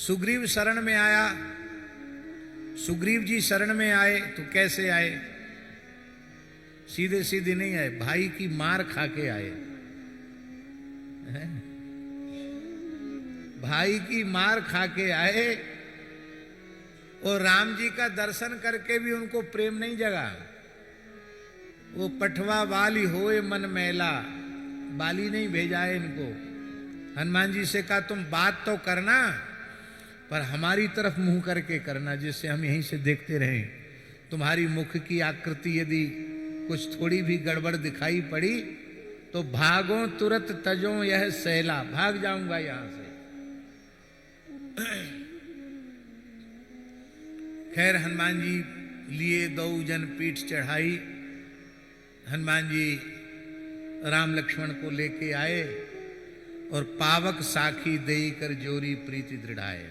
सुग्रीव शरण में आया, सुग्रीव जी शरण में आए तो कैसे आए? सीधे सीधे नहीं आए, भाई की मार खा के आए। भाई की मार खा के आए और राम जी का दर्शन करके भी उनको प्रेम नहीं जगा। वो पठवा वाली होए मन मैला, बाली नहीं भेजा है इनको। हनुमान जी से कहा तुम बात तो करना पर हमारी तरफ मुंह करके करना, जिससे हम यहीं से देखते रहें। तुम्हारी मुख की आकृति यदि कुछ थोड़ी भी गड़बड़ दिखाई पड़ी तो भागो तुरंत तजो यह सहला, भाग जाऊंगा यहां से। खैर हनुमान जी लिए दो जन पीठ चढ़ाई। हनुमान जी राम लक्ष्मण को लेके आए और पावक साखी देई कर जोरी प्रीति दृढ़ाए।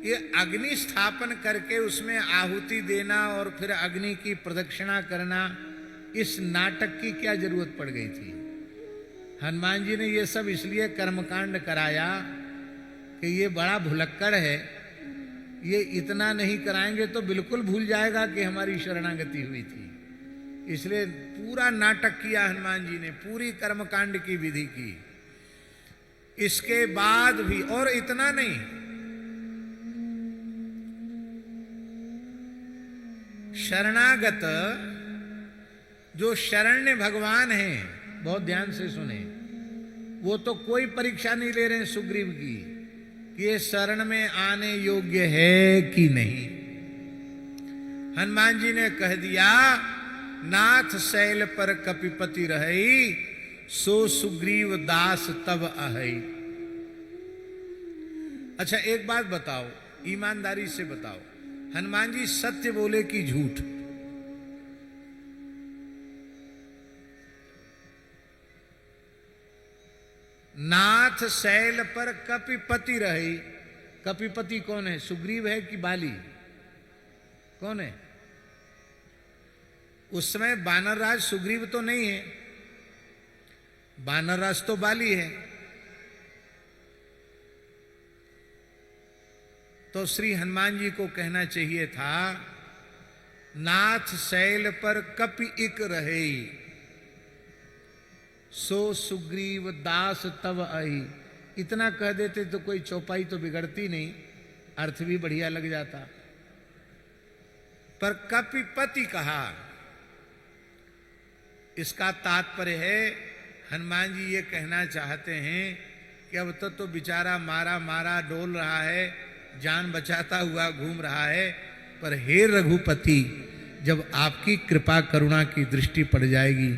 ये अग्नि स्थापन करके उसमें आहुति देना और फिर अग्नि की प्रदक्षिणा करना, इस नाटक की क्या जरूरत पड़ गई थी? हनुमान जी ने ये सब इसलिए कर्मकांड कराया कि ये बड़ा भुलक्कड़ है, ये इतना नहीं कराएंगे तो बिल्कुल भूल जाएगा कि हमारी शरणागति हुई थी। इसलिए पूरा नाटक किया हनुमान जी ने, पूरी कर्मकांड की विधि की। इसके बाद भी, और इतना नहीं, शरणागत जो शरण्य भगवान हैं, बहुत ध्यान से सुने, वो तो कोई परीक्षा नहीं ले रहे हैं सुग्रीव की कि ये शरण में आने योग्य है कि नहीं। हनुमान जी ने कह दिया नाथ शैल पर कपिपति रहई, सो सुग्रीव दास तब अहई। अच्छा एक बात बताओ, ईमानदारी से बताओ, हनुमान जी सत्य बोले कि झूठ? नाथ शैल पर कपिपति रही। कपिपति कौन है? सुग्रीव है कि बाली? कौन है? उस समय वानरराज सुग्रीव तो नहीं है, वानरराज तो बाली है। तो श्री हनुमान जी को कहना चाहिए था नाथ शैल पर कपि इक रहे, सो सुग्रीव दास तव आई। इतना कह देते तो कोई चौपाई तो बिगड़ती नहीं, अर्थ भी बढ़िया लग जाता। पर कपिपति कहा, इसका तात्पर्य है हनुमान जी ये कहना चाहते हैं कि अब तो बेचारा मारा मारा डोल रहा है, जान बचाता हुआ घूम रहा है, पर हे रघुपति जब आपकी कृपा करुणा की दृष्टि पड़ जाएगी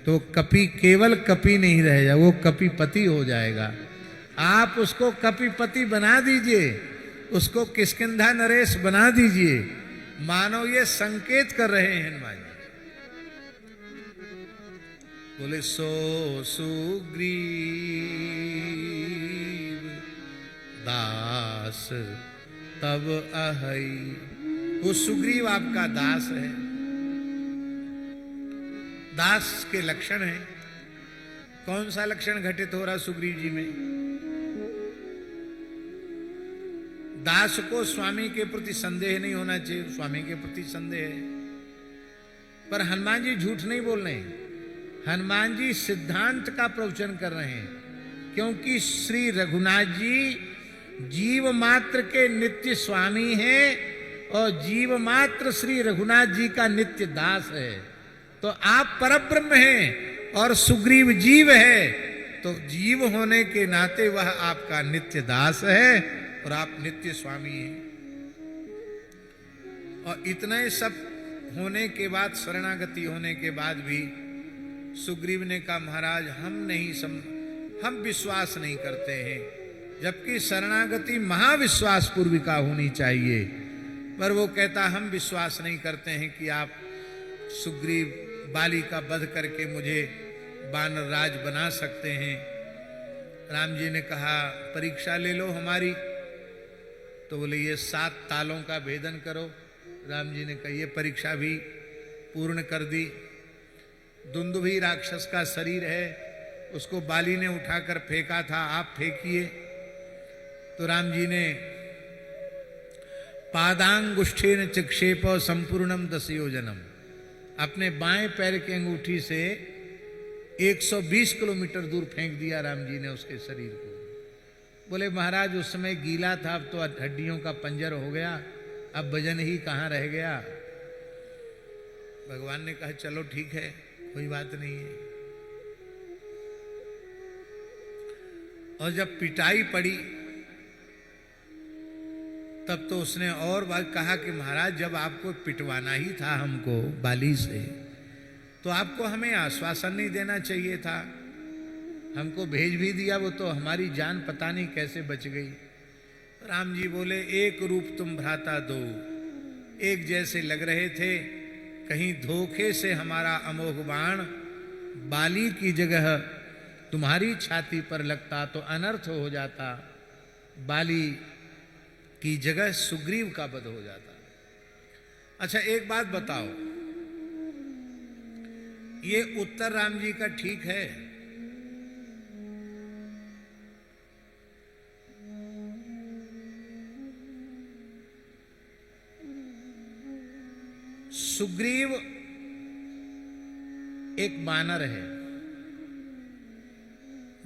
तो कपि केवल कपि नहीं रहेगा, वो कपिपति हो जाएगा। आप उसको कपिपति बना दीजिए, उसको किष्किंधा नरेश बना दीजिए। मानो ये संकेत कर रहे हैं हनुमान जी। बोले सो सुग्रीव दास तब अहई, वो सुग्रीव आपका दास है। दास के लक्षण है। कौन सा लक्षण घटित हो रहा सुग्रीव जी में? दास को स्वामी के प्रति संदेह नहीं होना चाहिए, स्वामी के प्रति संदेह है। पर हनुमान जी झूठ नहीं बोल रहे हैं, हनुमान जी सिद्धांत का प्रवचन कर रहे हैं। क्योंकि श्री रघुनाथ जी जीव मात्र के नित्य स्वामी हैं और जीव मात्र श्री रघुनाथ जी का नित्य दास है। तो आप परब्रह्म हैं और सुग्रीव जीव है, तो जीव होने के नाते वह आपका नित्य दास है और आप नित्य स्वामी हैं। और इतना ही सब होने के बाद, शरणागति होने के बाद भी सुग्रीव ने कहा महाराज हम विश्वास नहीं करते हैं, जबकि शरणागति महाविश्वास पूर्विका होनी चाहिए। पर वो कहता हम विश्वास नहीं करते हैं कि आप सुग्रीव बाली का वध करके मुझे वानर राज बना सकते हैं। राम जी ने कहा परीक्षा ले लो हमारी। तो बोले ये 7 तालों का भेदन करो। राम जी ने कहा ये परीक्षा भी पूर्ण कर दी। दुंदुभी राक्षस का शरीर है, उसको बाली ने उठाकर फेंका था, आप फेंकिए। तो राम जी ने पादांगुष्ठेन चिक्षेप संपूर्णम 10 योजनम, अपने बाएं पैर की अंगूठी से 120 किलोमीटर दूर फेंक दिया राम जी ने उसके शरीर को। बोले महाराज उस समय गीला था, अब तो हड्डियों का पंजर हो गया, अब वजन ही कहां रह गया। भगवान ने कहा चलो ठीक है, कोई बात नहीं है। और जब पिटाई पड़ी तब तो उसने और बात कहा कि महाराज जब आपको पिटवाना ही था हमको बाली से, तो आपको हमें आश्वासन नहीं देना चाहिए था, हमको भेज भी दिया, वो तो हमारी जान पता नहीं कैसे बच गई। राम जी बोले एक रूप तुम भ्राता दो, एक जैसे लग रहे थे, कहीं धोखे से हमारा अमोघ बाण बाली की जगह तुम्हारी छाती पर लगता तो अनर्थ हो जाता, बाली की जगह सुग्रीव का वध हो जाता। अच्छा एक बात बताओ, ये उत्तर राम जी का ठीक है? सुग्रीव एक वानर है,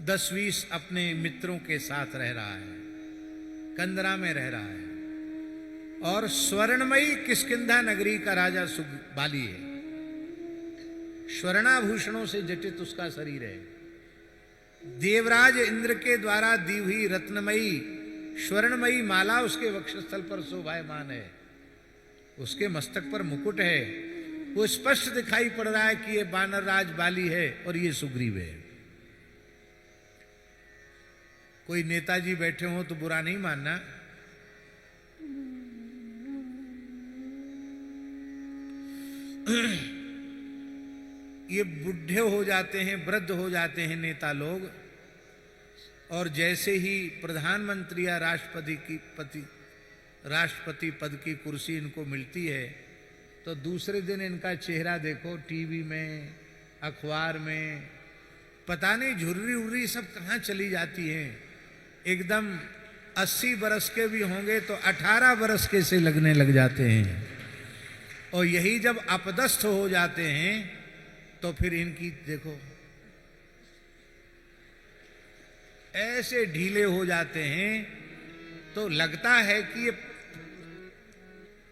10-20 अपने मित्रों के साथ रह रहा है, कंदरा में रह रहा है, और स्वर्णमयी किष्किंधा नगरी का राजा बाली है। स्वर्णाभूषणों से जटित उसका शरीर है, देवराज इंद्र के द्वारा दी हुई रत्नमयी स्वर्णमयी माला उसके वक्षस्थल पर शोभायमान है, उसके मस्तक पर मुकुट है, वो स्पष्ट दिखाई पड़ रहा है कि ये वानर राज बाली है और ये सुग्रीव है। कोई नेताजी बैठे हो तो बुरा नहीं मानना, ये बुढ़े हो जाते हैं, वृद्ध हो जाते हैं नेता लोग, और जैसे ही प्रधानमंत्री या राष्ट्रपति पद की कुर्सी इनको मिलती है तो दूसरे दिन इनका चेहरा देखो टीवी में, अखबार में, पता नहीं झुर्री उर्री सब कहां चली जाती हैं। एकदम 80 बरस के भी होंगे तो 18 बरस के से लगने लग जाते हैं, और यही जब अपदस्थ हो जाते हैं तो फिर इनकी देखो ऐसे ढीले हो जाते हैं, तो लगता है कि ये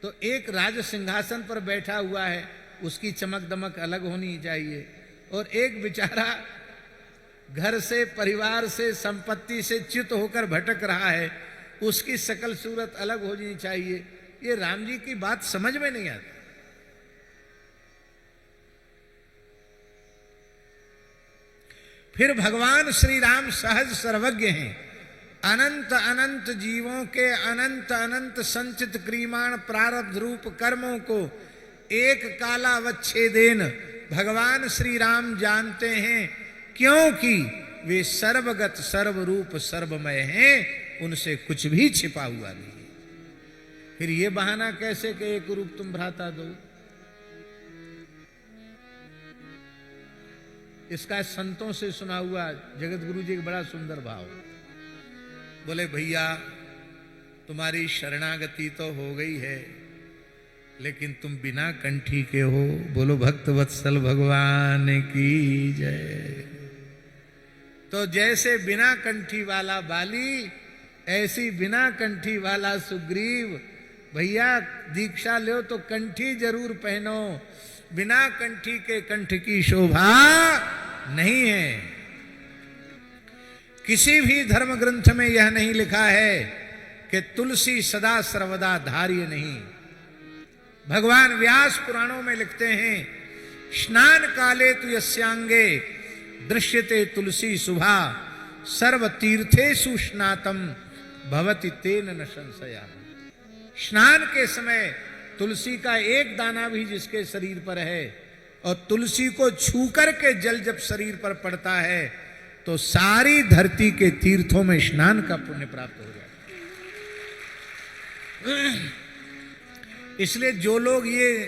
तो एक राज सिंहासन पर बैठा हुआ है, उसकी चमक दमक अलग होनी चाहिए, और एक बेचारा घर से, परिवार से, संपत्ति से च्युत होकर भटक रहा है, उसकी शकल सूरत अलग होनी चाहिए। ये राम जी की बात समझ में नहीं आती। फिर भगवान श्री राम सहज सर्वज्ञ हैं, अनंत अनंत जीवों के अनंत अनंत संचित क्रियमाण प्रारब्ध रूप कर्मों को एक कालावच्छेदेन भगवान श्री राम जानते हैं, क्योंकि वे सर्वगत सर्वरूप सर्वमय हैं, उनसे कुछ भी छिपा हुआ नहीं। फिर ये बहाना कैसे कि एक रूप तुम भ्राता दो? इसका संतों से सुना हुआ जगत गुरु जी एक बड़ा सुंदर भाव। बोले भैया तुम्हारी शरणागति तो हो गई है, लेकिन तुम बिना कंठी के हो। बोलो भक्त वत्सल भगवान की जय। तो जैसे बिना कंठी वाला बाली, ऐसी बिना कंठी वाला सुग्रीव। भैया दीक्षा लो तो कंठी जरूर पहनो, बिना कंठी के कंठ की शोभा नहीं है। किसी भी धर्म ग्रंथ में यह नहीं लिखा है कि तुलसी सदा सर्वदा धार्य नहीं। भगवान व्यास पुराणों में लिखते हैं, स्नान काले तु यस्यांगे दृश्यते तुलसी शुभा, सर्व तीर्थेषु स्नातम भवति तेन न संशया। स्नान के समय तुलसी का एक दाना भी जिसके शरीर पर है, और तुलसी को छू करके जल जब शरीर पर पड़ता है तो सारी धरती के तीर्थों में स्नान का पुण्य प्राप्त हो जाता है। इसलिए जो लोग ये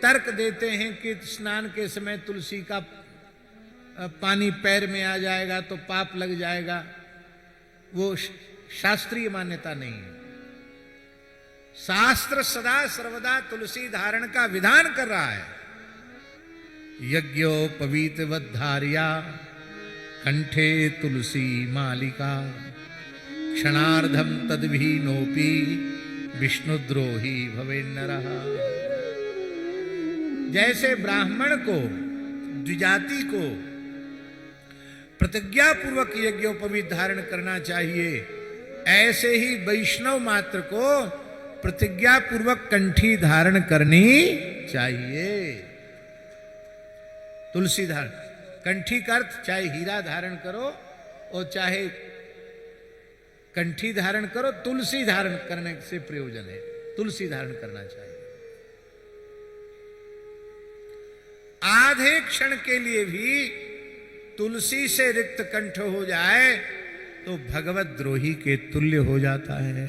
तर्क देते हैं कि स्नान के समय तुलसी का पानी पैर में आ जाएगा तो पाप लग जाएगा, वो शास्त्रीय मान्यता नहीं है। शास्त्र सदा सर्वदा तुलसी धारण का विधान कर रहा है। यज्ञोपवीतवद्धार्या कंठे तुलसी मालिका, क्षणार्धम तद्भीनोपि विष्णुद्रोही भवेन्नरः। जैसे ब्राह्मण को, द्विजाति को प्रतिज्ञा पूर्वक यज्ञोपवीत धारण करना चाहिए, ऐसे ही वैष्णव मात्र को प्रतिज्ञा पूर्वक कंठी धारण करनी चाहिए। तुलसी धारण, कंठी का अर्थ चाहे हीरा धारण करो और चाहे कंठी धारण करो, तुलसी धारण करने से प्रयोजन है। तुलसी धारण करना चाहिए। आधे क्षण के लिए भी तुलसी से रिक्त कंठ हो जाए तो भगवत द्रोही के तुल्य हो जाता है।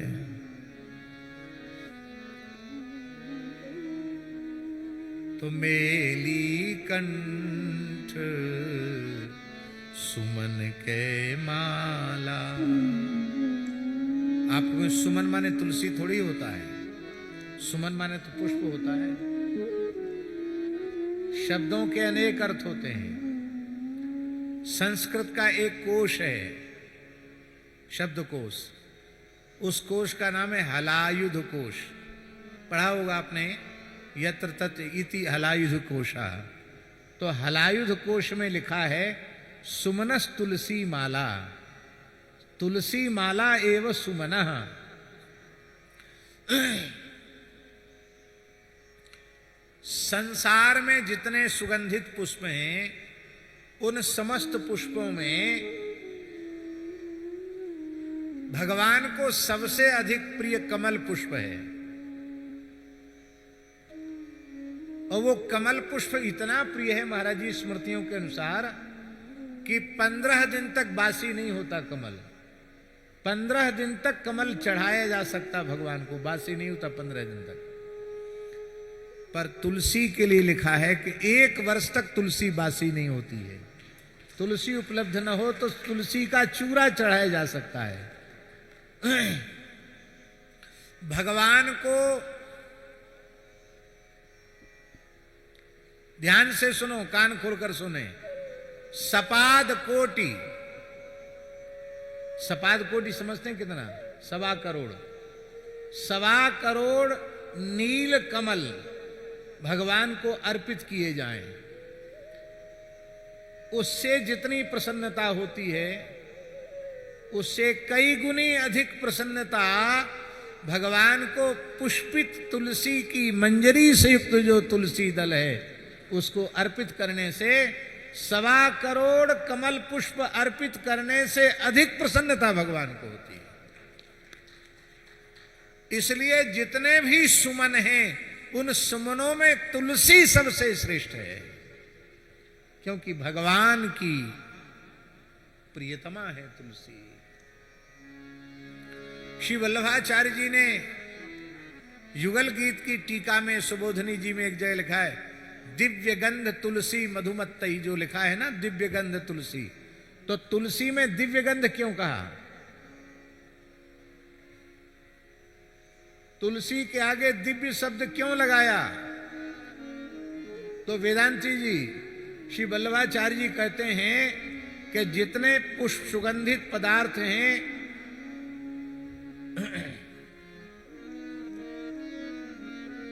तो मेली कंठ सुमन के माला। आपको सुमन माने तुलसी थोड़ी होता है, सुमन माने तो पुष्प होता है। शब्दों के अनेक अर्थ होते हैं। संस्कृत का एक कोश है, शब्दकोश, उस कोश का नाम है हलायुध कोश। पढ़ा होगा आपने, यत्र तत् इति हलायुध कोशा। तो हलायुध कोश में लिखा है सुमनस तुलसी माला, तुलसी माला एव सुमनः। संसार में जितने सुगंधित पुष्प हैं, उन समस्त पुष्पों में भगवान को सबसे अधिक प्रिय कमल पुष्प है। और वो कमल पुष्प इतना प्रिय है महाराज जी स्मृतियों के अनुसार कि 15 दिन तक बासी नहीं होता कमल। 15 दिन तक कमल चढ़ाया जा सकता भगवान को, बासी नहीं होता 15 दिन तक। पर तुलसी के लिए लिखा है कि 1 वर्ष तक तुलसी बासी नहीं होती है। तुलसी उपलब्ध न हो तो तुलसी का चूरा चढ़ाया जा सकता है। भगवान को ध्यान से सुनो, कान खोलकर सुने। सपाद कोटि, सपाद कोटि समझते हैं कितना? 1.25 करोड़। 1.25 करोड़ नील कमल भगवान को अर्पित किए जाएं, उससे जितनी प्रसन्नता होती है, उससे कई गुनी अधिक प्रसन्नता भगवान को पुष्पित तुलसी की मंजरी से युक्त जो तुलसी दल है उसको अर्पित करने से, 1.25 करोड़ कमल पुष्प अर्पित करने से अधिक प्रसन्नता भगवान को होती है। इसलिए जितने भी सुमन हैं, उन सुमनों में तुलसी सबसे श्रेष्ठ है, क्योंकि भगवान की प्रियतमा है तुलसी। श्री वल्लभाचार्य जी ने युगल गीत की टीका में सुबोधनी जी में एक जगह लिखा है, दिव्य गंध तुलसी मधुमत्तई, जो लिखा है ना दिव्य गंध तुलसी। तो तुलसी में दिव्य गंध क्यों कहा? तुलसी के आगे दिव्य शब्द क्यों लगाया? तो वेदांती जी, श्री वल्लभाचार्य जी कहते हैं कि जितने पुष्प सुगंधित पदार्थ हैं,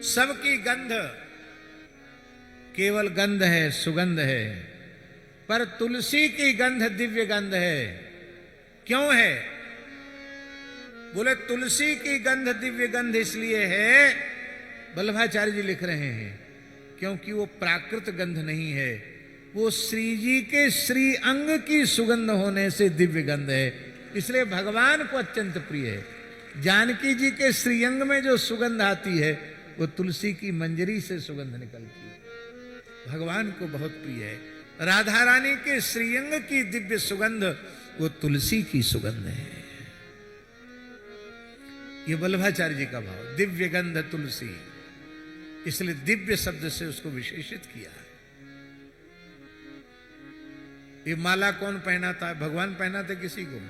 सबकी गंध केवल गंध है, सुगंध है, पर तुलसी की गंध दिव्य गंध है। क्यों है? बोले तुलसी की गंध दिव्य गंध इसलिए है, वल्लभाचार्य जी लिख रहे हैं, क्योंकि वो प्राकृत गंध नहीं है, वो श्री जी के श्री अंग की सुगंध होने से दिव्य गंध है। इसलिए भगवान को अत्यंत प्रिय है। जानकी जी के श्रीअंग में जो सुगंध आती है वो तुलसी की मंजरी से सुगंध निकलती है, भगवान को बहुत प्रिय है। राधा रानी के श्रीअंग की दिव्य सुगंध वो तुलसी की सुगंध है। ये वल्लभाचार्य जी का भाव, दिव्य गंध तुलसी, इसलिए दिव्य शब्द से उसको विशेषित किया। ये माला कौन पहनाता है? भगवान पहनाते किसी को?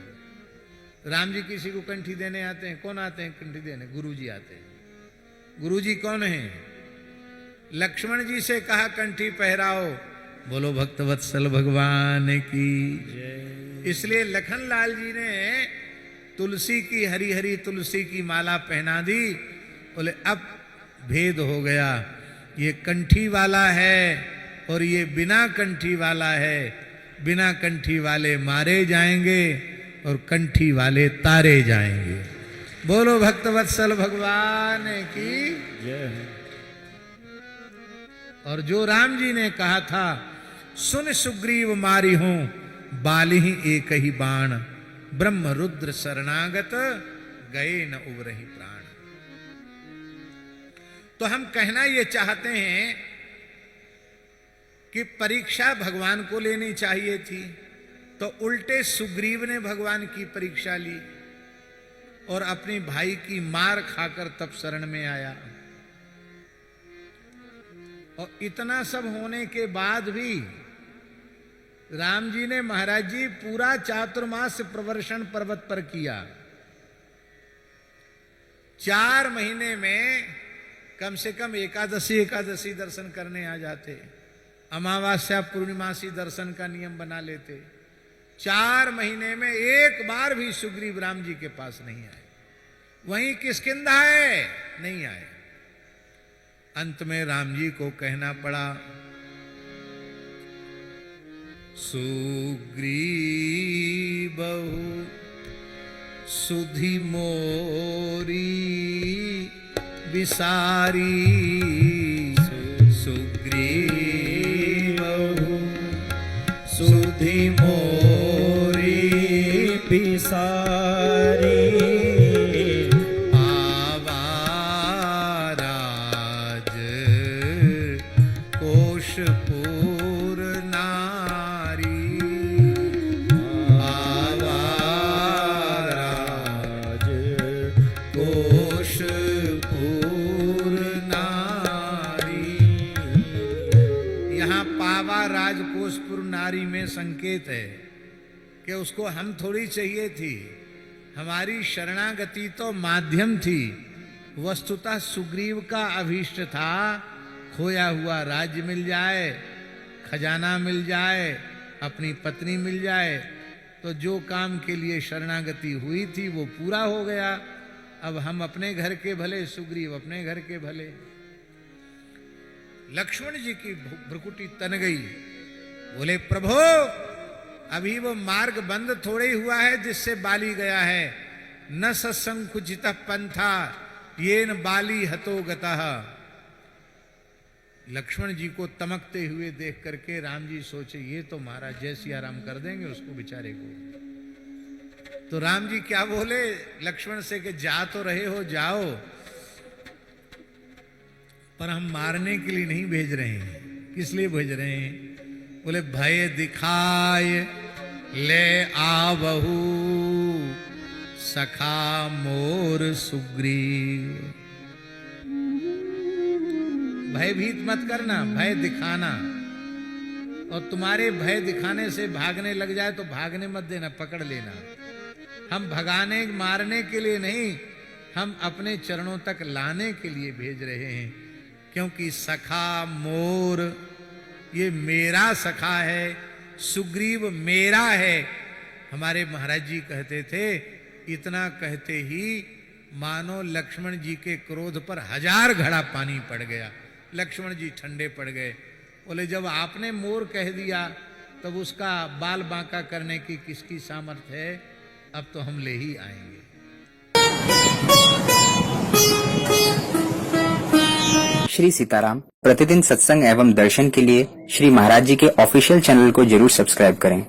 राम जी किसी को कंठी देने आते हैं? कौन आते हैं कंठी देने? गुरु जी आते हैं। गुरु जी कौन है? लक्ष्मण जी से कहा कंठी पहराओ, बोलो भक्तवत्सल भगवान की जय। इसलिए लखनलाल जी ने तुलसी की, हरी हरी तुलसी की माला पहना दी। बोले अब भेद हो गया, ये कंठी वाला है और ये बिना कंठी वाला है। बिना कंठी वाले मारे जाएंगे और कंठी वाले तारे जाएंगे। बोलो भक्तवत्सल भगवान की जय। और जो राम जी ने कहा था, सुन सुग्रीव मारी हूं बाली ही एक ही बाण, ब्रह्म रुद्र शरणागत गए न उबरहि प्राण। तो हम कहना ये चाहते हैं कि परीक्षा भगवान को लेनी चाहिए थी, तो उल्टे सुग्रीव ने भगवान की परीक्षा ली और अपने भाई की मार खाकर तब शरण में आया। और इतना सब होने के बाद भी राम जी ने महाराज जी पूरा चातुर्मास प्रवर्षण पर्वत पर किया। 4 महीने में कम से कम एकादशी दर्शन करने आ जाते, अमावस्या पूर्णिमासी दर्शन का नियम बना लेते। 4 महीने में एक बार भी सुग्रीव राम जी के पास नहीं आए। वहीं किष्किंधा है, नहीं आए। अंत में राम जी को कहना पड़ा, सुग्रीव सुधि मोरी विसारी, सुग्रीव सुधि मोरी विसारी, आवाराज कोशपुर नारी, आवाराज कोशपुर नारी। यहाँ पावा राजकोषपुर नारी में संकेत है कि उसको हम थोड़ी चाहिए थी, हमारी शरणागति तो माध्यम थी। वस्तुतः सुग्रीव का अभीष्ट था खोया हुआ राज्य मिल जाए, खजाना मिल जाए, अपनी पत्नी मिल जाए। तो जो काम के लिए शरणागति हुई थी वो पूरा हो गया। अब हम अपने घर के भले, सुग्रीव अपने घर के भले। लक्ष्मण जी की भ्रुकुटी तन गई। बोले प्रभु, अभी वो मार्ग बंद थोड़े ही हुआ है जिससे बाली गया है। न ससंकुचित पंथा येन बाली हतो गतः। लक्ष्मण जी को तमकते हुए देख करके राम जी सोचे, ये तो महाराज जय सिया राम कर देंगे उसको बेचारे को। तो राम जी क्या बोले लक्ष्मण से कि जा तो रहे हो, जाओ, पर हम मारने के लिए नहीं भेज रहे हैं। किस लिए भेज रहे हैं? बोले भय दिखाए ले आवहु सखा मोर सुग्रीव। भयभीत मत करना, भय दिखाना। और तुम्हारे भय दिखाने से भागने लग जाए तो भागने मत देना, पकड़ लेना। हम भगाने मारने के लिए नहीं, हम अपने चरणों तक लाने के लिए भेज रहे हैं। क्योंकि सखा मोर, ये मेरा सखा है, सुग्रीव मेरा है। हमारे महाराज जी कहते थे, इतना कहते ही मानो लक्ष्मण जी के क्रोध पर 1000 घड़ा पानी पड़ गया। लक्ष्मण जी ठंडे पड़ गए। बोले जब आपने मोर कह दिया तब उसका बाल बांका करने की किसकी सामर्थ्य है? अब तो हम ले ही आएंगे। श्री सीताराम प्रतिदिन सत्संग एवं दर्शन के लिए श्री महाराज जी के ऑफिशियल चैनल को जरूर सब्सक्राइब करें।